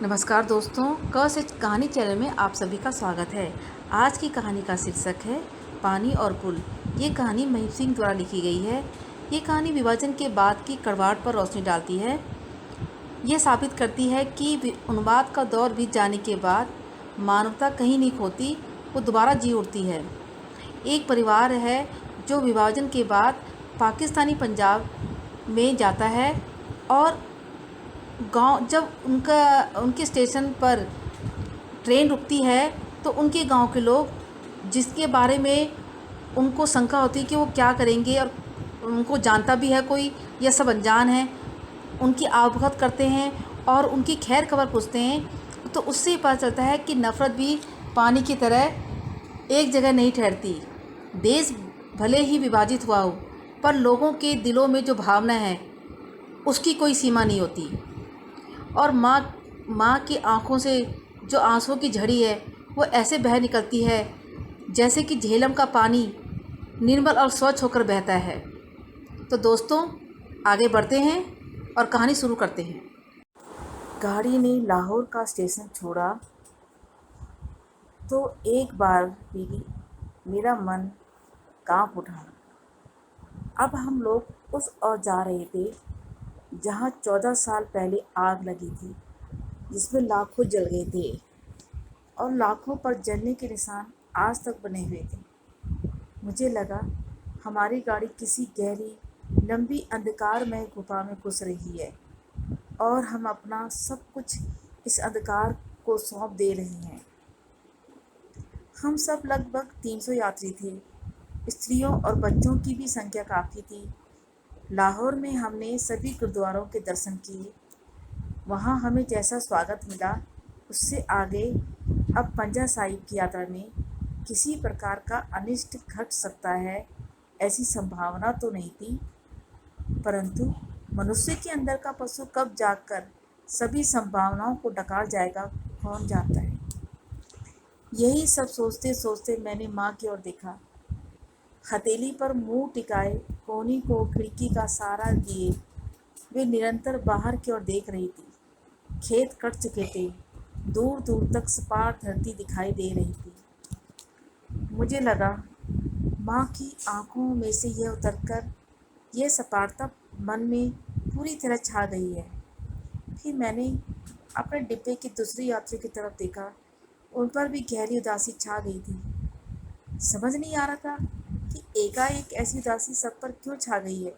नमस्कार दोस्तों, क से कहानी चैनल में आप सभी का स्वागत है। आज की कहानी का शीर्षक है पानी और पुल। ये कहानी महिप सिंह द्वारा लिखी गई है। ये कहानी विभाजन के बाद की कड़वाहट पर रोशनी डालती है। ये साबित करती है कि उन्माद का दौर बीत जाने के बाद मानवता कहीं नहीं खोती, वो दोबारा जी उठती है। एक परिवार है जो विभाजन के बाद पाकिस्तानी पंजाब में जाता है और जब उनके स्टेशन पर ट्रेन रुकती है तो उनके गांव के लोग, जिसके बारे में उनको शंका होती है कि वो क्या करेंगे और उनको जानता भी है कोई या सब अनजान है, उनकी आवभगत करते हैं और उनकी खैर खबर पूछते हैं। तो उससे पता चलता है कि नफ़रत भी पानी की तरह एक जगह नहीं ठहरती। देश भले ही विभाजित हुआ हो, पर लोगों के दिलों में जो भावना है उसकी कोई सीमा नहीं होती। और माँ की आँखों से जो आंसुओं की झड़ी है वो ऐसे बह निकलती है जैसे कि झेलम का पानी निर्मल और स्वच्छ होकर बहता है। तो दोस्तों, आगे बढ़ते हैं और कहानी शुरू करते हैं। गाड़ी ने लाहौर का स्टेशन छोड़ा तो एक बार भी मेरा मन कांप उठा। अब हम लोग उस ओर जा रहे थे जहाँ 14 साल पहले आग लगी थी, जिसमें लाखों जल गए थे और लाखों पर जलने के निशान आज तक बने हुए थे। मुझे लगा हमारी गाड़ी किसी गहरी लंबी अंधकारमय गुफा में घुस रही है और हम अपना सब कुछ इस अंधकार को सौंप दे रहे हैं। हम सब लगभग 300 यात्री थे। स्त्रियों और बच्चों की भी संख्या काफ़ी थी। लाहौर में हमने सभी गुरुद्वारों के दर्शन किए। वहाँ हमें जैसा स्वागत मिला उससे आगे अब पंजा साहिब की यात्रा में किसी प्रकार का अनिष्ट घट सकता है ऐसी संभावना तो नहीं थी, परंतु मनुष्य के अंदर का पशु कब जागकर सभी संभावनाओं को डकार जाएगा, कौन जानता है। यही सब सोचते सोचते मैंने माँ की ओर देखा। हथेली पर मुंह टिकाए कोनी को खिड़की का सहारा दिए वे निरंतर बाहर की ओर देख रही थी। खेत कट चुके थे, दूर दूर तक सपाट धरती दिखाई दे रही थी। मुझे लगा माँ की आंखों में से यह उतरकर यह सपाटता मन में पूरी तरह छा गई है। फिर मैंने अपने डिब्बे की दूसरी यात्री की तरफ देखा। उन पर भी गहरी उदासी छा गई थी। समझ नहीं आ रहा था कि एकाएक ऐसी उदासी सब पर क्यों छा गई है।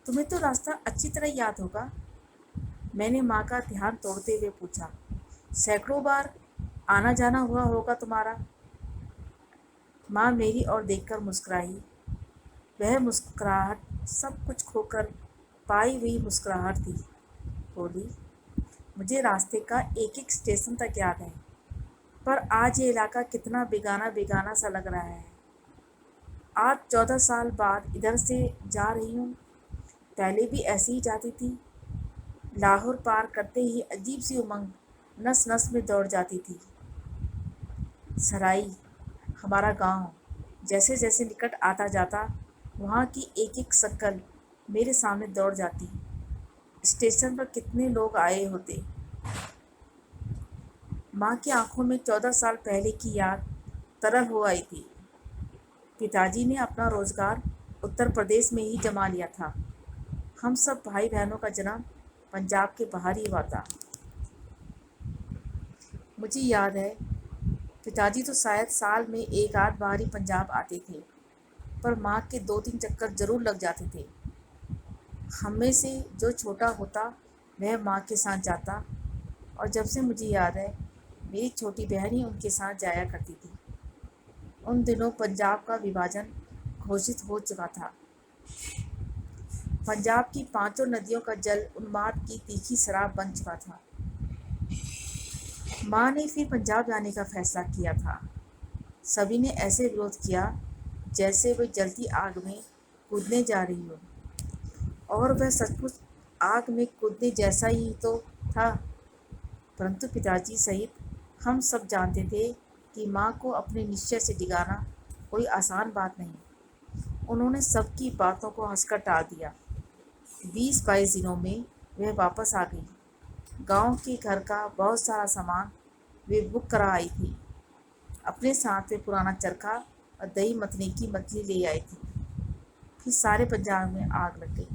तुम्हें तो रास्ता अच्छी तरह याद होगा, मैंने माँ का ध्यान तोड़ते हुए पूछा। सैकड़ों बार आना जाना हुआ होगा तुम्हारा। माँ मेरी ओर देखकर मुस्कुराई। वह मुस्कुराहट सब कुछ खोकर पाई हुई मुस्कुराहट थी। बोली, मुझे रास्ते का एक एक स्टेशन तक याद है, पर आज ये इलाका कितना बेगाना बेगाना सा लग रहा है। आज 14 साल बाद इधर से जा रही हूँ। पहले भी ऐसी ही जाती थी। लाहौर पार करते ही अजीब सी उमंग नस नस में दौड़ जाती थी। सराई, हमारा गांव, जैसे जैसे निकट आता जाता वहाँ की एक एक शक्ल मेरे सामने दौड़ जाती। स्टेशन पर कितने लोग आए होते। माँ की आंखों में 14 साल पहले की याद तरल हो आई थी। पिताजी ने अपना रोजगार उत्तर प्रदेश में ही जमा लिया था। हम सब भाई बहनों का जन्म पंजाब के बाहर ही हुआ था। मुझे याद है पिताजी तो शायद साल में एक आध बार ही पंजाब आते थे, पर माँ के 2-3 चक्कर जरूर लग जाते थे। हम में से जो छोटा होता वह माँ के साथ जाता, और जब से मुझे याद है मेरी छोटी बहन ही उनके साथ जाया करती थी। उन दिनों पंजाब का विभाजन घोषित हो चुका था। पंजाब की 5 नदियों का जल उन्माद की तीखी शराब बन चुका था। माँ ने फिर पंजाब जाने का फैसला किया था। सभी ने ऐसे विरोध किया जैसे वह जलती आग में कूदने जा रही हो, और वह सचमुच आग में कूदने जैसा ही तो था। परंतु पिताजी सहित हम सब जानते थे कि माँ को अपने निश्चय से डिगाना कोई आसान बात नहीं। उन्होंने सबकी बातों को हंसकर टाल दिया। 20-22 दिनों में वह वापस आ गई। گاؤں کے گھر کا بہت سارا سامان وہ بک کرا آئی تھی۔ اپنے ساتھ وہ پرانا چرخا اور دہی متھنے کی متلی لے آئی تھی۔ پھر سارے پنجاب میں آگ لگ گئی۔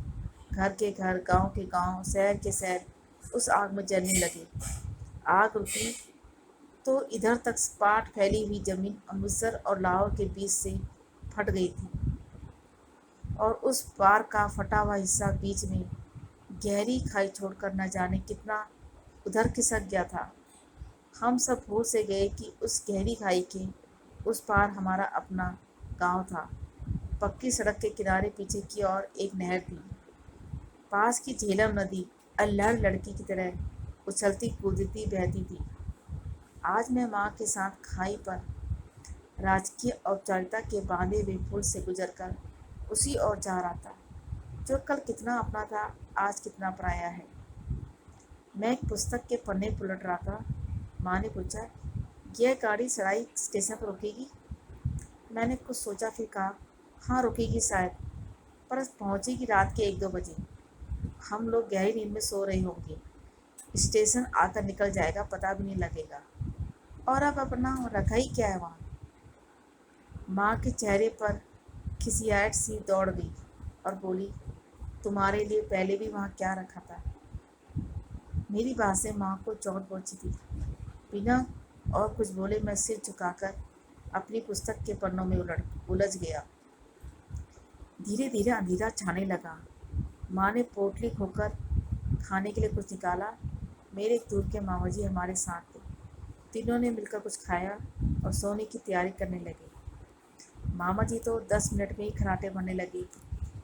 گھر کے گھر، گاؤں کے گاؤں، شہر کے شہر اس آگ میں جلنے لگے۔ آگ رکی تو ادھر تک سپاٹ پھیلی ہوئی زمین امرتسر اور لاہور کے بیچ سے پھٹ گئی تھی، اور اس پار کا پھٹا ہوا حصہ بیچ میں گہری کھائی چھوڑ کر نہ جانے کتنا ادھر کھسک گیا تھا۔ ہم سب بھول سے گئے کہ اس گہری کھائی کے اس پار ہمارا اپنا گاؤں تھا۔ پکی سڑک کے کنارے پیچھے کی اور ایک نہر تھی۔ پاس کی جہلم ندی اللہڑ لڑکی کی طرح اچھلتی کودتی بہتی تھی۔ آج میں ماں کے ساتھ کھائی پر راجکیہ اوپچارتا کے باندھے ہوئے پل سے گزر کر اسی اور جا رہا تھا جو کل کتنا اپنا تھا، آج کتنا پرایا ہے۔ میں ایک پستک کے پنے پلٹ رہا تھا۔ ماں نے پوچھا، یہ گاڑی سرائی اسٹیشن پر رکے گی؟ میں نے کچھ سوچا، پھر کہا، ہاں رکے گی شاید، پر پہنچے گی رات کے 1-2 بجے۔ ہم لوگ گہری نیند میں سو رہے ہوں گے، اسٹیشن آ کر نکل جائے گا، پتہ بھی نہیں لگے گا۔ اور اب اپنا رکھا ہی کیا ہے وہاں؟ ماں کے چہرے پر کھسیاہٹ سی دوڑ گئی اور بولی، تمہارے لیے پہلے بھی وہاں کیا رکھا تھا؟ میری بات سے ماں کو چوٹ پہنچی تھی۔ بنا اور کچھ بولے میں سر جھکا کر اپنی پستک کے پنوں میں الجھ گیا۔ دھیرے دھیرے اندھیرا چھانے لگا۔ ماں نے پوٹلی کھول کر کھانے کے لیے کچھ نکالا۔ میرے دور کے ماما جی ہمارے ساتھ تھے۔ تینوں نے مل کر کچھ کھایا اور سونے کی تیاری کرنے لگے۔ ماما جی تو 10 منٹ میں ہی کھراٹے بھرنے لگے۔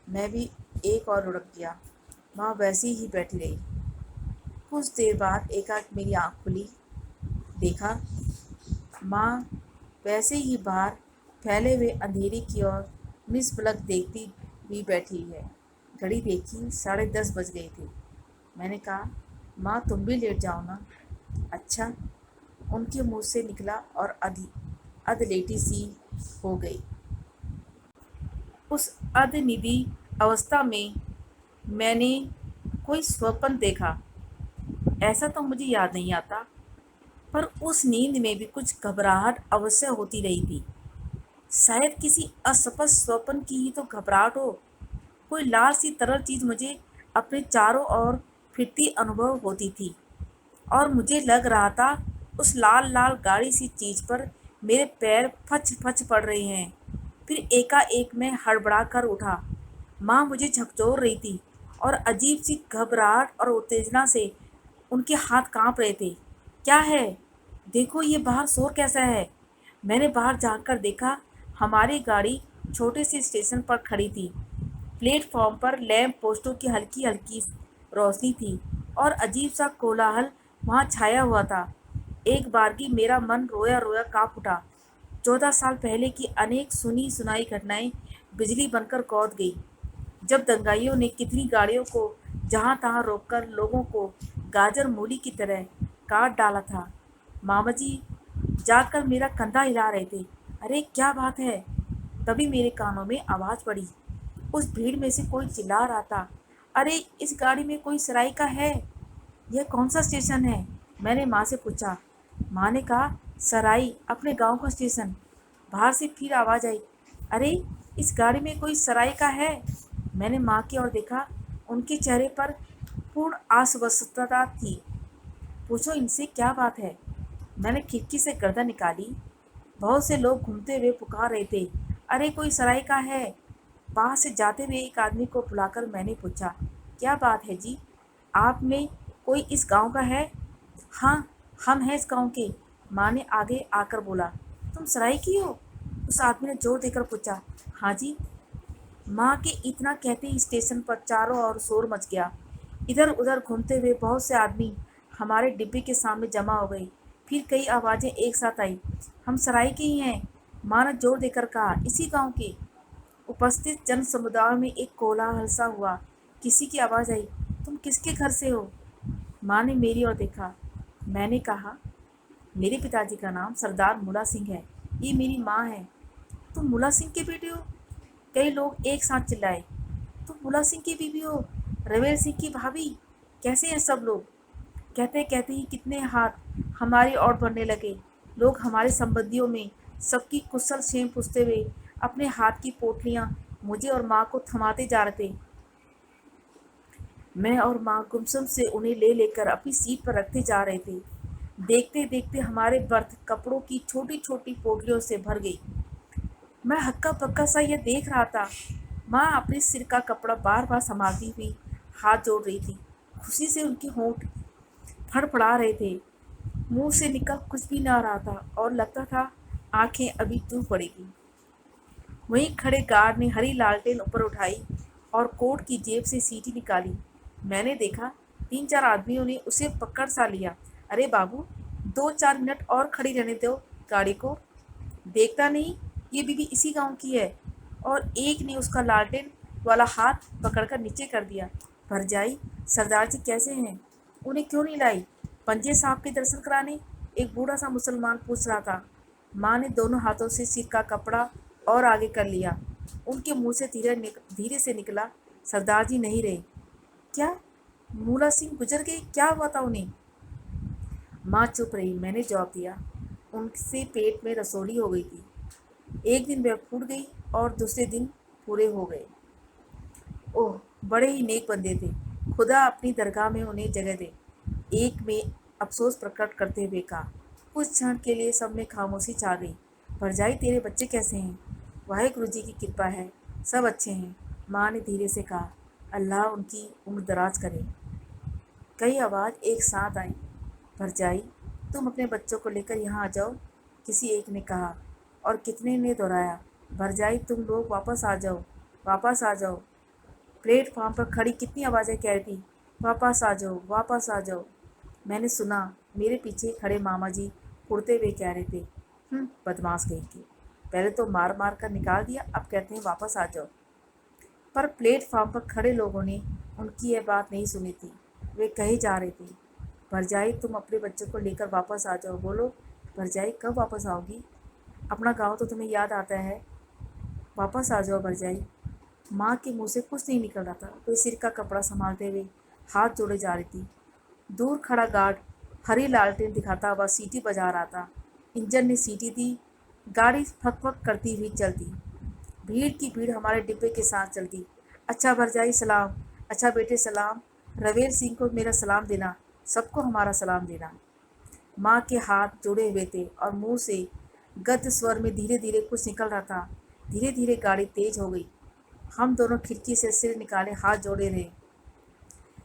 میں بھی ایک اور لڑک گیا۔ ماں ویسی ہی بیٹھی رہی۔ کچھ دیر بعد ایک میری آنکھ کھلی۔ دیکھا، ماں ویسے ہی باہر پھیلے ہوئے اندھیرے کی اور مس پلک دیکھتی ہوئی بیٹھی ہے۔ گھڑی دیکھی، 10:30 بج گئے تھے۔ میں نے کہا، ماں تم بھی لیٹ جاؤ نا۔ اچھا، ان کے منہ سے نکلا اور ادھ لیٹی سی ہو گئی۔ اس ادھ ندی اوستھا میں میں نے کوئی سوپن دیکھا، ایسا تو مجھے یاد نہیں آتا، پر اس نیند میں بھی کچھ گھبراہٹ اوشیہ ہوتی رہی تھی۔ شاید کسی اسپشٹ سوپن کی ہی تو گھبراہٹ ہو۔ کوئی لال سی ترل چیز مجھے اپنے چاروں اور پھرتی انبھو ہوتی تھی، اور مجھے لگ رہا تھا اس لال لال گاڑھی سی چیز پر میرے پیر پھچ پھچ پڑ رہے ہیں۔ پھر ایک میں ہڑبڑا کر اٹھا۔ ماں مجھے جھکجھور رہی تھی، اور عجیب سی گھبراہٹ اور اتیجنا سے ان کے ہاتھ کانپ رہے تھے۔ کیا ہے؟ دیکھو یہ باہر شور کیسا ہے؟ میں نے باہر جھانک کر دیکھا۔ ہماری گاڑی چھوٹے سے اسٹیشن پر کھڑی تھی۔ پلیٹ فارم پر لیمپ پوسٹوں کی ہلکی ہلکی روشنی تھی، اور عجیب سا کولاہل وہاں چھایا ہوا تھا۔ ایک بارگی میرا من رویا رویا کانپ اٹھا۔ 14 سال پہلے کی انیک سنی سنائی گھٹنائیں بجلی بن کر گونج گئیں، جب دنگائیوں نے کتنی گاڑیوں کو جہاں تہاں روک کر لوگوں کو گاجر مولی کی طرح کاٹ ڈالا تھا۔ ماما جی جاگ کر میرا کندھا ہلا رہے تھے۔ ارے کیا بات ہے؟ تبھی میرے کانوں میں آواز پڑی۔ اس بھیڑ میں سے کوئی چلا رہا تھا، ارے اس گاڑی میں کوئی سرائی کا ہے؟ یہ کون سا اسٹیشن ہے؟ میں نے ماں سے پوچھا۔ ماں نے کہا، سرائی، اپنے گاؤں کا اسٹیشن۔ باہر سے پھر آواز آئی، ارے اس گاڑی میں کوئی سرائی کا ہے؟ میں نے ماں کی اور دیکھا۔ ان کے چہرے پر پورن آشوستتا تھی۔ پوچھو ان سے کیا بات ہے؟ میں نے کھڑکی سے گردن نکالی۔ بہت سے لوگ گھومتے ہوئے پکار رہے تھے، ارے کوئی سرائی کا ہے۔ پاس سے جاتے ہوئے ایک آدمی کو بلا کر میں نے پوچھا، کیا بات ہے جی، آپ میں کوئی اس گاؤں کا ہے؟ ہاں، ہم ہیں اس گاؤں کے، ماں نے آگے آ کر بولا۔ تم سرائی کی ہو؟ اس آدمی نے زور دے کر پوچھا۔ ہاں جی۔ ماں کے اتنا کہتے ہی اسٹیشن پر چاروں اور شور مچ گیا۔ ادھر ادھر گھومتے ہوئے بہت سے آدمی ہمارے ڈبے کے سامنے جمع ہو گئے۔ پھر کئی آوازیں ایک ساتھ آئیں، ہم سرائی کے ہی ہیں، ماں نے زور دے کر کہا، اسی گاؤں کے۔ اپستھت جن سمودائے میں ایک کولاہل سا ہوا۔ کسی کی آواز آئی، تم کس کے گھر سے ہو؟ ماں نے میری اور دیکھا۔ میں نے کہا، میرے پتا جی کا نام سردار ملا سنگھ ہے، یہ میری ماں ہے۔ تم ملا سنگھ کے بیٹے ہو؟ کئی لوگ ایک ساتھ چلائے۔ تم ملا سنگھ کی بیوی ہو؟ رویل سنگھ کی بھابھی؟ کیسے ہیں سب لوگ؟ कहते कहते ही कितने हाथ हमारी ओर बढ़ने लगे। लोग हमारे संबंधियों में सबकी कुशल क्षेम पूछते हुए अपने हाथ की पोटलियां मुझे और माँ को थमाते जा रहे थे। मैं और माँ गुमसुम से उन्हें ले लेकर अपनी सीट पर रखते जा रहे थे। देखते देखते हमारे बर्थ कपड़ों की छोटी छोटी पोटलियों से भर गई। मैं हक्का बक्का सा यह देख रहा था। माँ अपने सिर का कपड़ा बार बार संभालती हुई हाथ जोड़ रही थी। खुशी से उनके होंठ फड़फड़ा रहे थे। मुंह से निकल कुछ भी ना रहा था और लगता था आंखें अभी टूट पड़ेगी। वहीं खड़े गार्ड ने हरी लालटेन ऊपर उठाई और कोट की जेब से सीटी निकाली। मैंने देखा 3-4 आदमियों ने उसे पकड़ सा लिया। अरे बाबू, 2-4 मिनट और खड़ी रहने दो गाड़ी को, देखता नहीं ये बीबी इसी गांव की है। और एक ने उसका लालटेन वाला हाथ पकड़कर नीचे कर दिया। भरजाई, सरदार जी कैसे हैं? उन्हें क्यों नहीं लाई? पंजे साहब के दर्शन कराने? एक बूढ़ा सा मुसलमान पूछ रहा था। माँ ने दोनों हाथों से सिर का कपड़ा और आगे कर लिया। उनके मुंह से धीरे से निकला, सरदार जी नहीं रहे। क्या? मूला सिंह गुजर गए? क्या हुआ था उन्हें? माँ चुप रही। मैंने जवाब दिया, उनसे पेट में रसोली हो गई थी। एक दिन वह फूट गई और दूसरे दिन पूरे हो गए। ओह, बड़े ही नेक बंदे थे। खुदा अपनी दरगाह में उन्हें जगह दे। एक में अफसोस प्रकट करते हुए कहा। कुछ क्षण के लिए सब में खामोशी छा गई। भरजाई, तेरे बच्चे कैसे हैं? वाहेगुरु जी की कृपा है, सब अच्छे हैं, माँ ने धीरे से कहा। अल्लाह उनकी उम्र दराज करे। कई आवाज़ एक साथ आई। भरजाई, तुम अपने बच्चों को लेकर यहाँ आ जाओ, किसी एक ने कहा। और कितने ने दोहराया, भरजाई तुम लोग वापस आ जाओ, वापस आ जाओ। प्लेटफार्म पर खड़ी कितनी आवाज़ें कह रही थी, वापस आ जाओ, वापस आ जाओ। मैंने सुना मेरे पीछे खड़े मामा जी उड़ते हुए कह रहे थे, बदमाश कहीं की, पहले तो मार मार कर निकाल दिया, अब कहते हैं वापस आ जाओ। पर प्लेटफार्म पर खड़े लोगों ने उनकी यह बात नहीं सुनी थी। वे कहे जा रहे थे, भरजाई तुम अपने बच्चों को लेकर वापस आ जाओ। बोलो भरजाई, कब वापस आओगी? अपना गांव तो तुम्हें याद आता है, वापस आ जाओ भरजाई। माँ के मुंह से कुछ नहीं निकल रहा था। वे सिर का कपड़ा संभालते हुए हाथ जोड़े जा रही थी। दूर खड़ा गार्ड हरी लालटेन दिखाता हुआ सीटी बजा रहा था। इंजन ने सीटी दी। गाड़ी फक फक करती हुई चलती। भीड़ की भीड़ हमारे डिब्बे के साथ चलती। अच्छा भरजाई सलाम, अच्छा बेटे सलाम, रवेल सिंह को मेरा सलाम देना, सबको हमारा सलाम देना। माँ के हाथ जुड़े हुए थे और मुंह से गद्य स्वर में धीरे धीरे कुछ निकल रहा था। धीरे धीरे गाड़ी तेज हो गई। हम दोनों खिड़की से सिर निकाले हाथ जोड़े रहे।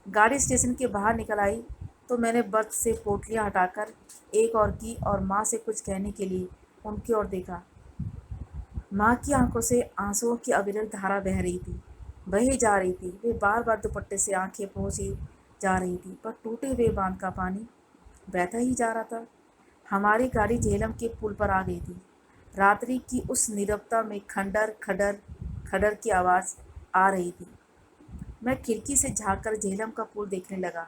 गाड़ी स्टेशन के बाहर निकल आई तो मैंने बर्थ से पोटलियाँ हटाकर एक और की और माँ से कुछ कहने के लिए उनकी ओर देखा। माँ की आंखों से आंसुओं की अविरल धारा बह रही थी, बही जा रही थी। वे बार बार दुपट्टे से आंखें पहुँची जा रही थी, पर टूटे हुए बांध का पानी बहता ही जा रहा था। हमारी गाड़ी झेलम के पुल पर आ गई थी। रात्रि की उस नीरवता में खंडर खडर खडर की आवाज़ आ रही थी। मैं खिड़की से झांककर झेलम का पुल देखने लगा।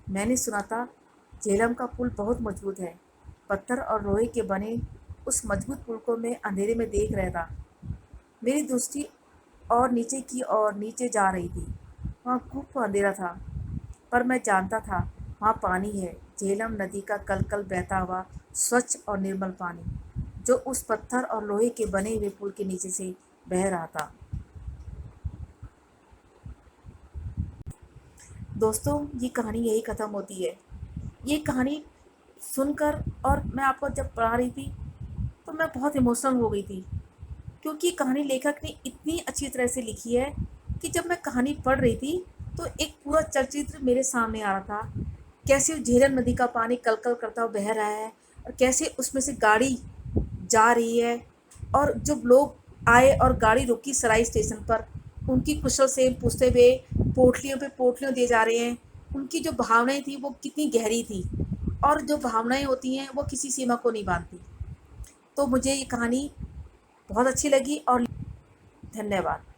मैंने सुना था झेलम का पुल बहुत मजबूत है। पत्थर और लोहे के बने उस मजबूत पुल को मैं अंधेरे में देख रहा था। मेरी दृष्टि और नीचे की ओर नीचे जा रही थी। वहाँ खूब अंधेरा था, पर मैं जानता था वहाँ पानी है। झेलम नदी का कलकल बहता हुआ स्वच्छ और निर्मल पानी, जो उस पत्थर और लोहे के बने हुए पुल के नीचे से बह रहा था। दोस्तों, ये कहानी यही ख़त्म होती है। ये कहानी सुनकर और मैं आपको जब पढ़ा रही थी तो मैं बहुत इमोशनल हो गई थी, क्योंकि कहानी लेखक ने इतनी अच्छी तरह से लिखी है कि जब मैं कहानी पढ़ रही थी तो एक पूरा चलचित्र मेरे सामने आ रहा था। कैसे झेलम नदी का पानी कलकल करता हुआ बह रहा है और कैसे उसमें से गाड़ी जा रही है, और जब लोग आए और गाड़ी रुकी सराय स्टेशन पर, उनकी कुशल से पूछते हुए पोटलियों पे पोटलियाँ दिए जा रहे हैं। उनकी जो भावनाएं थी वो कितनी गहरी थी, और जो भावनाएं होती हैं वो किसी सीमा को नहीं बांधती। तो मुझे ये कहानी बहुत अच्छी लगी और धन्यवाद।